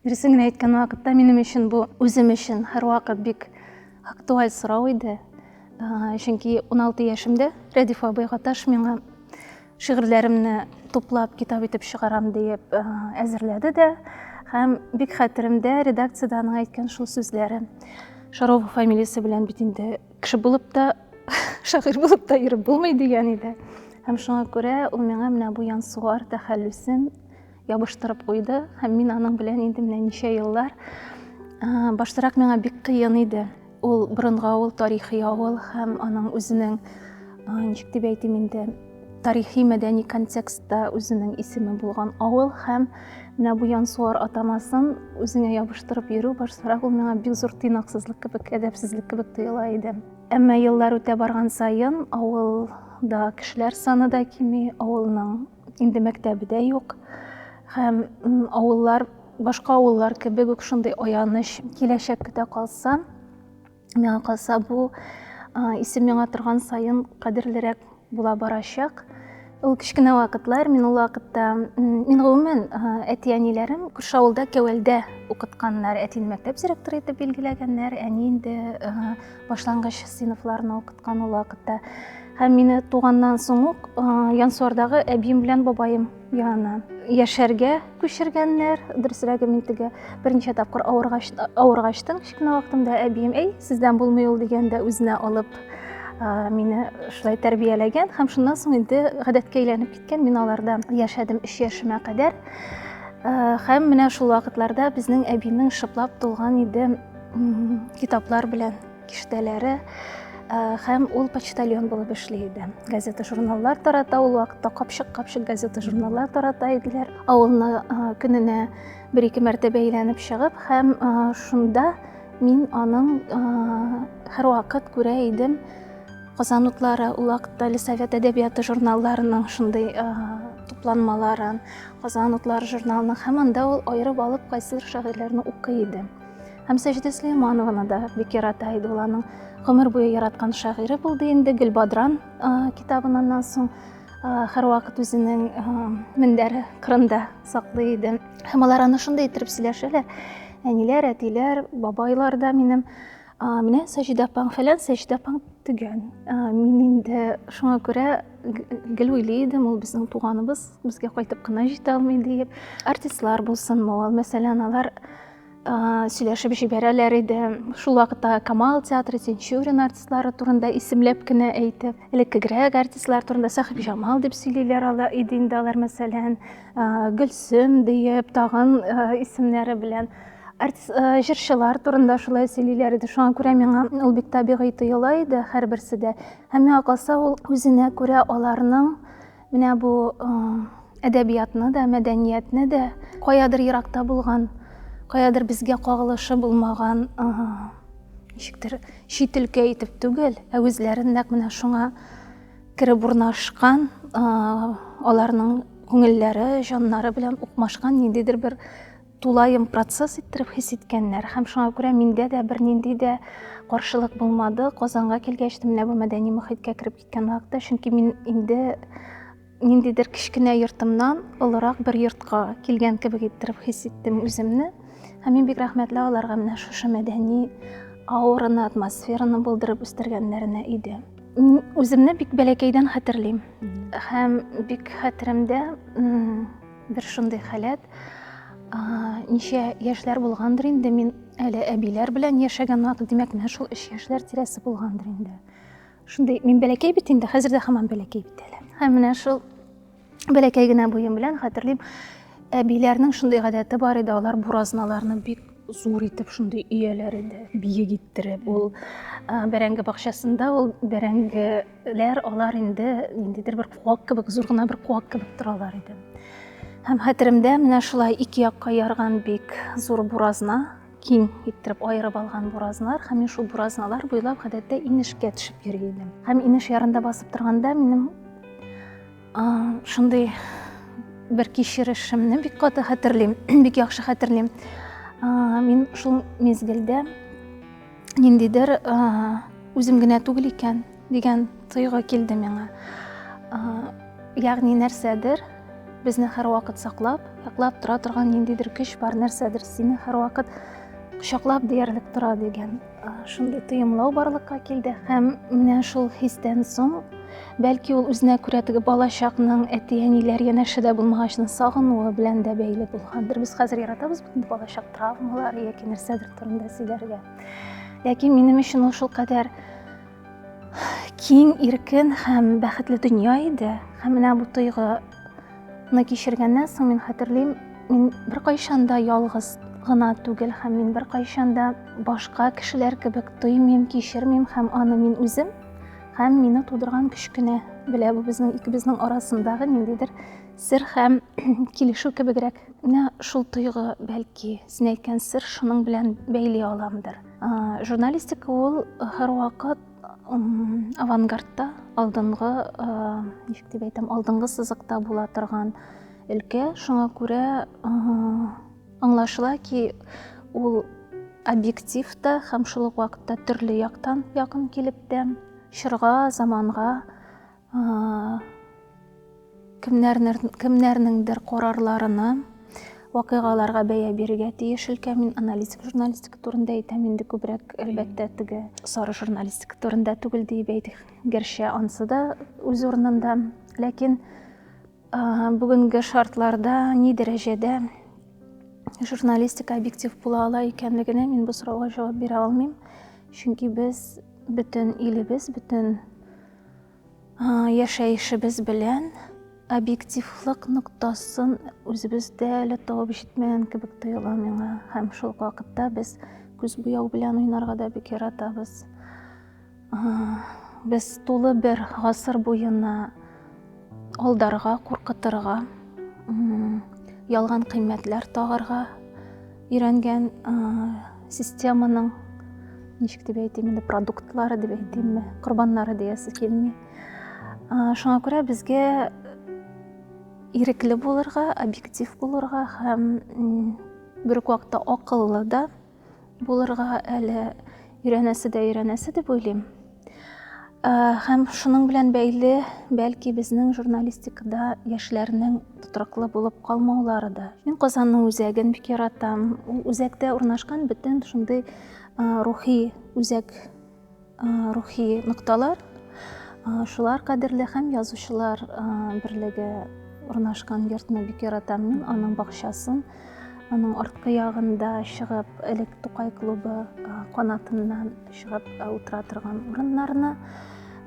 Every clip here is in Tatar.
Дөресен генә әйткән вакытта минем өчен бу үзем өчен һәрвакыт бик актуаль сорау иде. Чөнки 16 яшемдә Рәдиф абый Гаташ миңа шигырьләремне туплап китап итеп чыгарам диеп әзерләде дә, һәм бик хәтеремдә редакциядә аның әйткән шул сүзләре. Шарова фамилиясе белән бит инде кеше булып та, шагыйрь булып та йөреп булмый дигән иде. Һәм шуңа күрә ул миңа менә бу Янсуар тәхәллүсен ябыштырып куйды, һәм мин аның белән инде менә ничә еллар. Баштарак миңа бик кыен иде. Ул борынгы авыл, тарихи авыл һәм аның үзенең, ничек дип әйтим инде, тарихи мәдәни контекстта үзенең исеме булган авыл һәм менә бу Янсуар атамасын үзеңә ябыштырып йөрү баштарак ул миңа бик зур тыйнаксызлык кебек, әдәпсезлек кебек тоела иде. Әмма еллар үтә барган саен авылда кешеләр саны да кими, авылның инде мәктәбе дә юк. Һәм авыллар, башка авыллар кебек үк шундый аяныч киләчәк көтә калса, миңа калса бу исем миңа торган саен кадерлерәк була барачак. Ул кичкенә вакытлар, мин ул вакытта, мин гомумән әти-әниләрем күрше авылда Кәвәлдә укытканнар, әтине мәктәп директоры итеп билгеләгәннәр, әни инде башлангыч сыйныфларны укыткан ул вакытта. Һәм мине туганнан соң ук Янсуардагы әбием белән бабаем янына яшәргә күчергәннәр. Дөресрәге, мин теге берничә тапкыр авыргаштым кичкенә вакытымда, әбием сездән булмый ул дигәндә үзенә алып мине шулай тәрбияләгән. Һәм шуннан соң инде гадәткә әйләнеп киткән, мин аларда яшәдем 3 яшемә кадәр. Һәм менә шул вакытларда безнең әбинең шыплап тулган иде китаплар белән киштәләре. Һәм ул почтальон булып эшли иде. Газета, журналлар тарата, ул вакытта капчык газета, журналлар тарата иделәр. Авылны көненә 1-2 мәртәбә әйләнеп чыгып, һәм шунда мин аның һәрвакыт күрә идем Казан утлары, ул вакытта Лисавет әдәбияты журналларының шундай тупланмаларын, Казан утлары журналының, һәм анда ул айырып алып кайсыдыр шагыйрьләрне укый иде. Һәм Саҗидә Сөләйманованы да бик ярата иде, ул аның гомер буе яраткан шагыйре булды инде. Гөлбадран китабыннан соң һәрвакыт үзенең мендәре кырында саклый иде. Һәм алар аны шундай итеп сөйләшәләр. Әниләр, әтиләр, бабайлар да минем, менә Саҗидә апаң фәлән, Саҗидә апаң төгән. Мин инде шуңа күрә гел уйлый идем, ул безнең туганыбыз, безгә кайтып кына җитә алмый диеп. Артистлар булсынмы ул, мәсәлән, алар сөйләшеп җибәрәләр иде. Шул вакытта Камал театры, Тинчурин артистлары турында исемләп кенә әйтеп, элеккегрәк артистлар турында Сәхип Җамал дип сөйлиләр иде инде алар, мәсәлән, Гөлсем диеп, тагын исемнәре белән. Җырчылар турында шулай сөйлиләр иде. Шуңа күрә миңа ул бик табигый тоела иде һәрберсе дә. Һәм миңа калса ул үзенә күрә аларның менә бу әдәбиятны да, мәдәниятне дә каядыр еракта булган, каядыр безгә кагылышы булмаган, ничектер чит өлкә итеп түгел, үзләрен нәкъ менә шуңа кереп урнашкан, аларның күңелләре, җаннары белән укмашкан ниндидер бер тулайым процесс иттереп хис иткәннәр. Һәм шуңа күрә миндә дә бернинди дә каршылык булмады. Казанга килгәч, менә бу мәдәни мөхиткә кереп киткән вакытта, чөнки мин инде ниндидер кичкенә йортымнан олырак бер йортка килгән кебек иттереп хис иттем үземне. Һәм мин бик рәхмәтле аларга менә шушы мәдәни аураны, атмосфераны булдырып үстергәннәренә иде. Мин үземне бик бәләкәйдән хәтерлим. Һәм бик хәтеремдә бер шундый халәт, ничә яшьләр булгандыр инде, мин әле әбиләр белән яшәгән вакыт, димәк, менә шул 3 яшьләр тирәсе булгандыр инде. Шундый, мин бәләкәй бит инде, хәзер дә һаман бәләкәй бит әле. Һәм менә шул бәләкәй генә буем белән хәтерлим, әбиләрнең шундый гадәте бар иде, алар буразналарны бик зур итеп шундый өяләр иде, биек иттереп. Ул бәрәңге бакчасында ул бәрәңгеләр, алар инде ниндидер бер куак кебек, зур гына бер куак кебек торалар иде. Һәм хәтеремдә менә шулай 2 якка ярган бик зур буразна, киң иттереп айырып алган буразналар, һәм мин шул буразналар буйлап гадәттә инешкә төшеп йөри идем. Һәм инеш ярында басып торганда минем шундый бер кичерешемне бик каты хәтерлим, бик яхшы хәтерлим. Мин шул мизгелдә ниндидер үзем генә түгел икән дигән тойгы килде миңа. Ягъни нәрсәдер безне һәрвакыт саклап, яклап тора торган ниндидер көч бар, нәрсәдер сине һәрвакыт кочаклап диярлек тора дигән шундый тоемлау барлыкка килде. Һәм менә шул хистән соң, бәлки ул үзенә күрә теге балачакның әти-әниләр янәше дә булмагачны сагынуы белән дә бәйле булгандыр. Без хәзер яратабыз бит балачак травмалар яки нәрсәдер турында сөйләргә. Ләкин минем өчен ул шулкадәр киң, иркен һәм бәхетле дөнья иде. Һәм менә бу тойгыны кичергәннән соң мин хәтерлим, мин беркайчан да ялгыз гына түгел һәм мин беркайчан да башка кешеләр кебек тоймыйм, кичермим һәм аны мин үзем һәм мине тудырган көч кенә белә. Бу безнең икебезнең арасындагы ниндидер сер һәм килешү кебегрәк. Менә шул тойгы, бәлки, син әйткән сер шуның белән бәйли аламдыр. Журналистика ул һәрвакыт авангардта, алдынгы, ничек дип әйтәм, алдынгы сызыкта була торган өлкә. Шуңа күрә аңлашыла ки, ул объектив та һәм шул ук вакытта төрле яктан якын килеп тә, чорга, заманга, кемнәрнеңдер карарларына, вакыйгаларга бәя бирергә тиеш өлкә. Мин аналитик журналистика турында әйтәм, инде күбрәк әлбәттә теге сары журналистика турында түгел дип әйтик. Гәрчә ансы да үз урынында, ләкин бүгенге шартларда ни дәрәҗәдә журналистика объектив була ала икәнлегенә мин бу сорауга җавап бирә алмыйм. Чөнки без бөтен илебез, бөтен яшәешебез белән объективлык ноктасын үзебездә әле табып җитмәгән кебек тоела миңа. Һәм шул вакытта без күз буяу белән уйнарга да бик яратабыз. Без тулы бер гасыр буена алдарга, куркытырга, ялган кыйммәтләр тагарга өйрәнгән системаның, ничек дип әйтим инде, продуктлары дип әйтимме, корбаннары диясе килми. Шуңа күрә безгә ирекле булырга, объектив булырга һәм бер үк вакытта акыллы да булырга әле өйрәнәсе дип уйлыйм. Һәм шуның белән бәйле, бәлки безнең журналистикада яшьләрнең тотрыклы булып калмаулары да. Мин Казанның үзәген бик яратам. Ул үзәктә урнашкан бөтен шундый рухи үзәк, рухи нокталар, шулар кадерле һәм язучылар берлеге урнашкан йортны бик яратам мин. Аның бакчасын, аның арткы ягында чыгып, элек Тукай клубы канатыннан чыгып утыра торган урыннарны,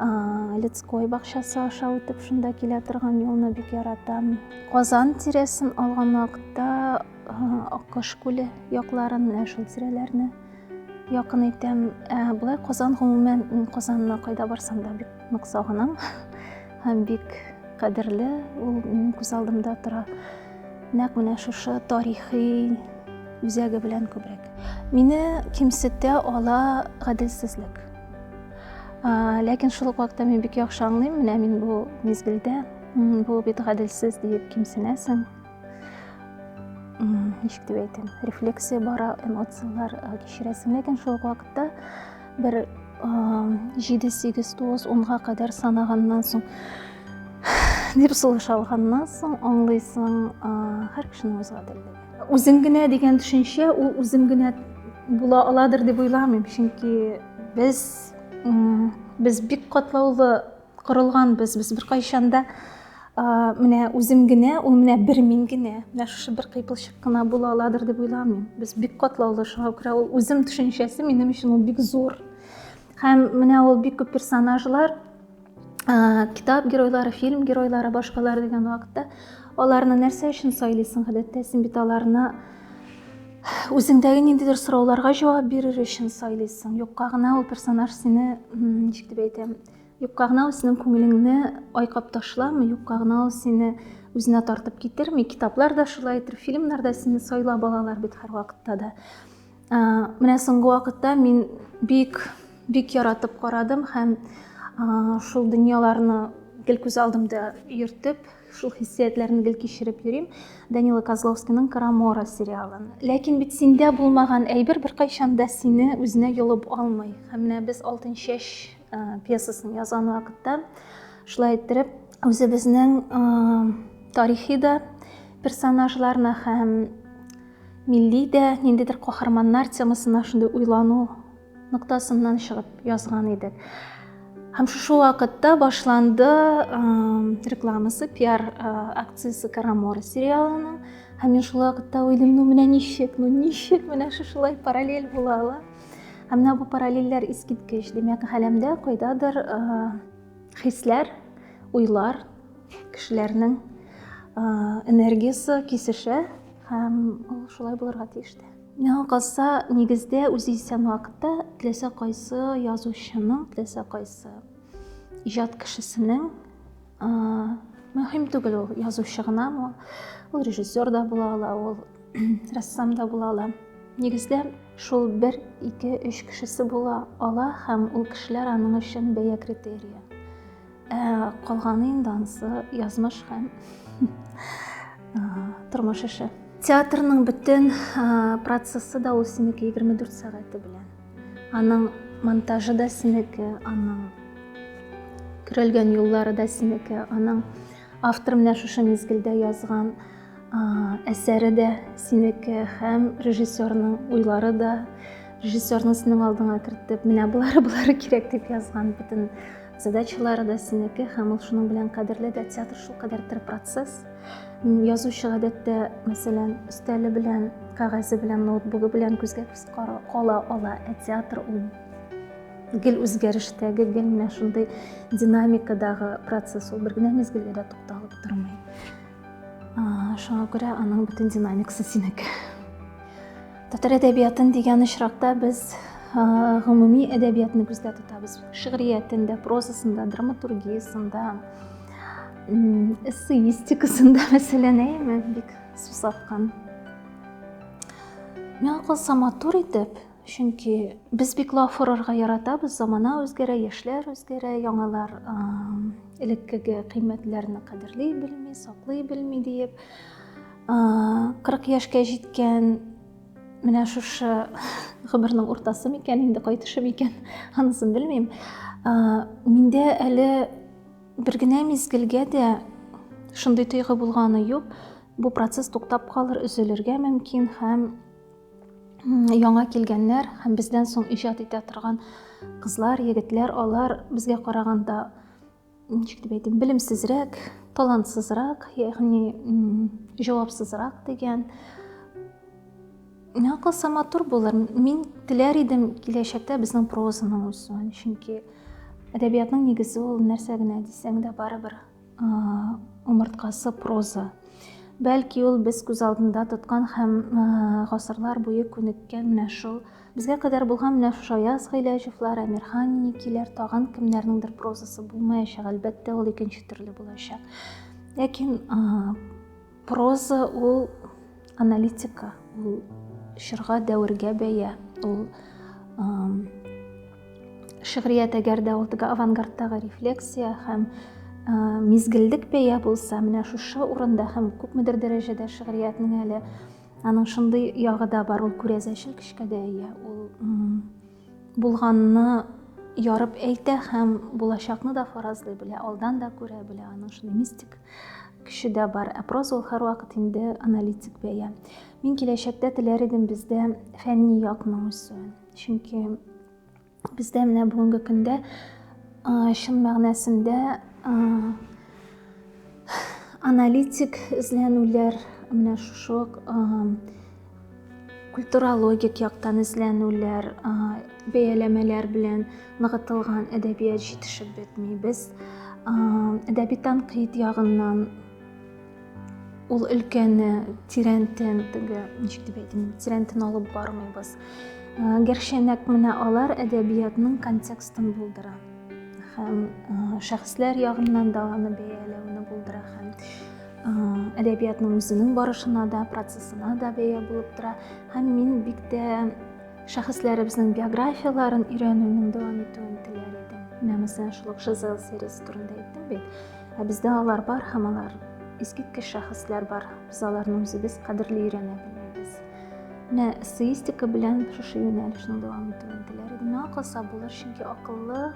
Лецкой бакчасы аша үтеп шунда килә торган юлны бик яратам. Казан тирәсен алган вакытта Аккош күле якларын, менә шул тирәләрне якын итәм. Булай Казан гомумән, мин Казанны кайда барсам да бик нык сагынам һәм бик кадерле. Ул минем күз алдымда тора. Нәкъ менә шушы тарихи үзәге белән күбрәк. Мине кимсетә ала гаделсезлек. Ләкин шул ук вакытта мин бик яхшы аңлыйм, менә мин бу мизгелдә бу бит гаделсез дип кимсенәсең. Ничек дип әйтәм, рефлексия бара, эмоциялар кичерәсең, ләкин шул ук вакытта бер 7, 8, 9, 10-га кадәр санаганнан соң, дип сулыш алганнан соң аңлыйсың, һәр кешенең үз гаделлеге. Үзең генә дигән төшенчә ул үзем генә була аладыр дип уйламыйм, чөнки без бик катлаулы корылганбыз. Без беркайчан да менә үзем генә, ул менә бер мин генә, менә шушы бер кыйпылчык кына була аладыр дип уйламыйм. Без бик катлаулы, шуңа күрә ул үзем төшенчәсе минем өчен ул бик зур. Һәм менә ул бик күп персонажлар, китап геройлары, фильм геройлары, башкалар дигән вакытта аларны нәрсә өчен сайлыйсың? Гадәттә син бит аларны үзеңдәге ниндидер сорауларга җавап бирер өчен сайлыйсың. Юкка гына ул персонаж сине, ничек дип әйтәм, юкка гына ул синең күңелеңне айкап ташламый, юкка гына ул сине үзенә тартып китерми. Китаплар да шулайдыр, фильмнарда сине сайлап алалар бит һәр вакытта да. Менә соңгы вакытта мин бик яратып карадым һәм шул дөньяларны гел күз алдымда йөртеп, шул хиссиятләрне гел кичереп йөрим. Данила Козловскийның «Карамора» сериалын. Ләкин бит синдә булмаган әйбер беркайчан да сине үзенә йолып алмый. Һәм менә без «Алтын чәч» пьесасын язган вакытта шулай иттереп үзебезнең тарихи да персонажларына һәм милли дә ниндидер каһарманнар темасына шундый уйлану ноктасыннан чыгып язган идек. Һәм шушы вакытта башланды рекламасы, пиар акциясы Карамора сериалының. Һәм мин шул вакытта уйлыйм, менә ничек менә шушылай параллель була ала. Һәм менә бу параллельләр искиткеч. Димәк, хәлемдә кайдадыр хисләр, уйлар, кешеләрнең энергиясы кисешә һәм ул шулай булырга тиештә. Миңа калса, нигездә үзе исән вакытта теләсә кайсы язучының, теләсә кайсы иҗат кешесенең мөһим түгел ул язучы гынамы, ул режиссер да була ала, ул рәссам да була ала. Нигездә шул 1, 2, 3 кешесе була ала һәм ул кешеләр аның өчен бәя критерия. Калганы инде анысы язмыш һәм тормыш эше. Театрның бөтен процессы да ул синеке 24 сәгате белән. Аның монтажы да синеке, аның көрелгән юллары да синеке, аның автор менә шушы мизгелдә язган әсәре дә синеке һәм режиссерның уйлары да, режиссерның синең алдыңа кертеп, менә булары кирәк дип язган бөтен задачалары да синеке һәм ул шуның белән кадерле дә. Театр шул кадәр тер процесс. Язучы гадәттә, мәсәлән, өстәле белән, кәгазе белән, ноутбугы белән күзгә күз кала ала, театр ул гел үзгәрештәге, гел менә шундый динамикадагы процесс, ул бер генә мизгелгә дә тукталып тормый. Шуңа күрә аның бөтен динамикасы синеке. Татар әдәбиятын дигән очракта без гомуми әдәбиятны күздә тотабыз. Шигъриятендә, прозасында, драматургиясында, эссеистикасында, мәсәлән, бик сусаткан. Миңа калса матур итеп, чөнки без бик лаф урырга яратабыз, замана үзгәрә, яшьләр үзгәрә, яңалар элеккеге кыйммәтләрне кадерлей белми, саклый белми диеп, 40 яшькә җиткән менә шушы гомернең уртасы микән, инде кайтышы микән, анысын белмим. Миндә әле бер генә мизгелгә дә шундый тойгы булганы юк. Бу процесс туктап калыр, өзелергә мөмкин һәм яңа килгәннәр һәм бездән соң иҗат итә торган кызлар, егетләр, алар безгә караганда ничек дип әйтим, белемсезрәк, талантсызрак, ягъни җавапсызрак дигән. Миңа калса матур булыр. Мин теләр идем киләчәктә безнең прозаның үсүен, чөнки әдәбиятның нигезе ул нәрсә генә дисәң дә барыбер умырткасы проза. Бәлки ул без күз алдында тоткан һәм гасырлар буе күнеккән менә шул безгә кадәр булган менә шушы Аяз Гыйләҗевләр, Әмирхан Никиләр, тагын кемнәрнеңдер прозасы булмаячак, әлбәттә ул икенче төрле булачак. Ләкин проза ул аналитика, ул чорга, дәвергә бәя, ул шигърият әгәр дә ул авангардтагы рефлексия һәм мизгеллек бәя булса, менә шушы урында һәм күпмедер дәрәҗәдә шигъриятның әле аның шундый ягы да бар, ул күрәзәчел көчкә дә ия, ул булганны ярып әйтә һәм булачакны да фаразлый белә, алдан да күрә белә, аның шундый мистик көче дә бар. Проза ул һәрвакыт инде аналитик бәя. Мин киләчәктә теләр идем бездә фәнни якның үсүен, чөнки бездә менә бүгенге көндә чын мәгънәсендә аналитик эзләнүләр, менә шушы культурологик яктан эзләнүләр, бәяләмәләр белән ныгытылган әдәбият җитешеп бетми. Без әдәби тәнкыйть ягыннан ул өлкәне тирәнтен, ничек дип әйтим, тирәнтен алып бармыйбыз. Гәрчә нәкъ менә алар әдәбиятның контекстын булдыра һәм шәхесләр ягыннан да аны бәяләүне булдыра һәм әдәбиятның үзенең барышына да, процессына да бәя булып тора. Һәм мин бик тә шәхесләребезнең биографияларын өйрәнүнең дәвам итүен теләр идем. Менә мәсәлән, шул Жизель сериясе турында әйттем бит. Бездә алар бар һәм алар искиткеч шәхесләр бар. Без аларны үзебез кадерле өйрәнә белмибез. Менә эссеистика белән шушы юнәлешнең дәвам итүен теләр идем. Миңа калса булыр, чөнки акыллы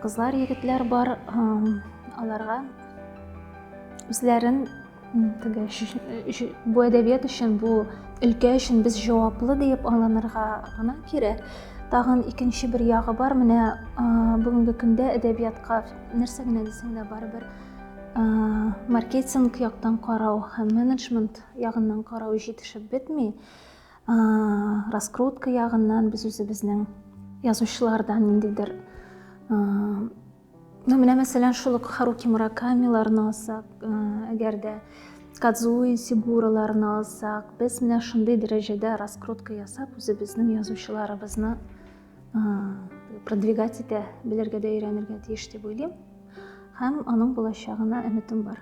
кызлар, егетләр бар, аларга үзләрен бу әдәбият өчен, бу өлкә өчен без җаваплы дип алынырга гына кирәк. Тагын икенче бер ягы бар, менә бүгенге көндә әдәбиятка нәрсә генә дисәң дә барыбер маркетинг яктан карау һәм менеджмент ягыннан карау җитешеп бетми. Раскрутка ягыннан біз үзебезнең язучылардан ниндидер, менә мәсәлән шул ук Харуки Муракамиларны алсак, әгәр дә Кадзуо Исигураларны алсак, без менә шундый дәрәҗәдә раскрутка ясап, үзебезнең язучыларыбызны продвигать итә белергә дә өйрәнергә тиеш дип уйлыйм. Һәм аның булачагына өмитем бар.